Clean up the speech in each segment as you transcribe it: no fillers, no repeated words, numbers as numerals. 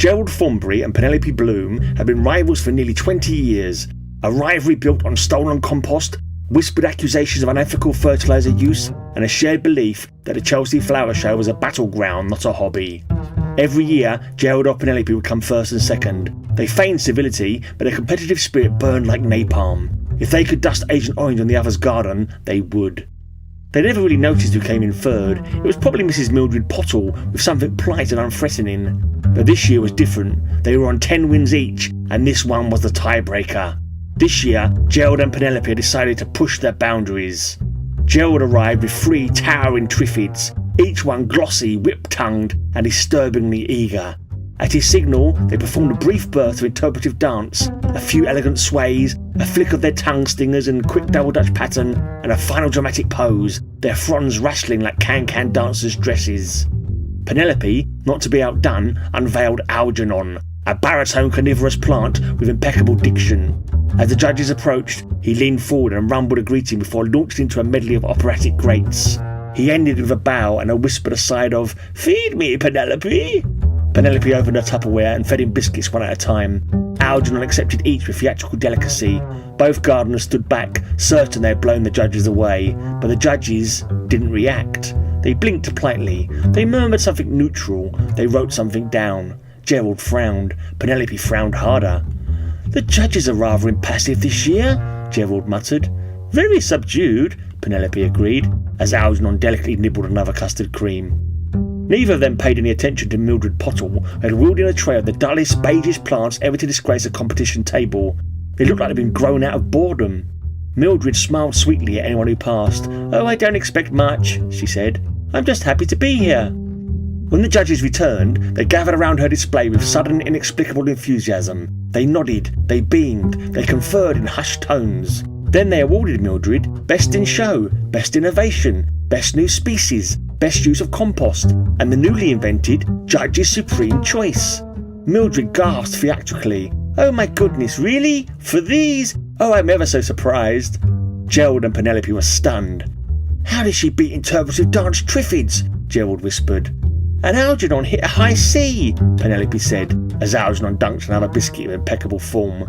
Gerald Thornbury and Penelope Bloom had been rivals for nearly 20 years, a rivalry built on stolen compost, whispered accusations of unethical fertiliser use, and a shared belief that the Chelsea Flower Show was a battleground, not a hobby. Every year, Gerald or Penelope would come first and second. They feigned civility, but their competitive spirit burned like napalm. If they could dust Agent Orange on the other's garden, they would. They never really noticed who came in third. It was probably Mrs. Mildred Pottle, with something polite and unthreatening. But this year was different. They were on 10 wins each, and this one was the tiebreaker. This year, Gerald and Penelope had decided to push their boundaries. Gerald arrived with 3 towering Triffids, each one glossy, whip-tongued, and disturbingly eager. At his signal, they performed a brief burst of interpretive dance, a few elegant sways, a flick of their tongue stingers and quick double Dutch pattern, and a final dramatic pose, their fronds rustling like can-can dancers' dresses. Penelope, not to be outdone, unveiled Algernon, a baritone carnivorous plant with impeccable diction. As the judges approached, he leaned forward and rumbled a greeting before launching into a medley of operatic greats. He ended with a bow and a whispered aside of, "Feed me, Penelope!" Penelope opened her Tupperware and fed him biscuits one at a time. Algernon accepted each with theatrical delicacy. Both gardeners stood back, certain they had blown the judges away, but the judges didn't react. They blinked politely. They murmured something neutral. They wrote something down. Gerald frowned. Penelope frowned harder. "The judges are rather impassive this year," Gerald muttered. "Very subdued," Penelope agreed, as Algernon delicately nibbled another custard cream. Neither of them paid any attention to Mildred Pottle, who had wheeled in a tray of the dullest, beigest plants ever to disgrace a competition table. They looked like they'd been grown out of boredom. Mildred smiled sweetly at anyone who passed. "Oh, I don't expect much," she said. "I'm just happy to be here." When the judges returned, they gathered around her display with sudden, inexplicable enthusiasm. They nodded, they beamed, they conferred in hushed tones. Then they awarded Mildred Best in Show, Best Innovation, Best New Species, Best Use of Compost, and the newly invented Judge's Supreme Choice. Mildred gasped theatrically. "Oh my goodness, really? For these? Oh, I'm ever so surprised." Gerald and Penelope were stunned. "How did she beat interpretive dance Triffids?" Gerald whispered. "And Algernon hit a high C," Penelope said, as Algernon dunked another biscuit in impeccable form.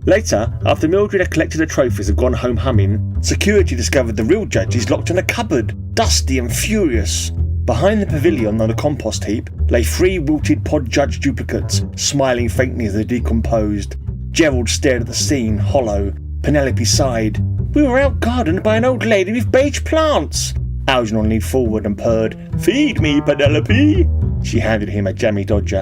Later, after Mildred had collected the trophies and gone home humming, security discovered the real judges locked in a cupboard, dusty and furious. Behind the pavilion on the compost heap lay 3 wilted pod judge duplicates, smiling faintly as they decomposed. Gerald stared at the scene, hollow. Penelope sighed. "We were out-gardened by an old lady with beige plants." Algernon leaned forward and purred, "Feed me, Penelope." She handed him a jammy dodger.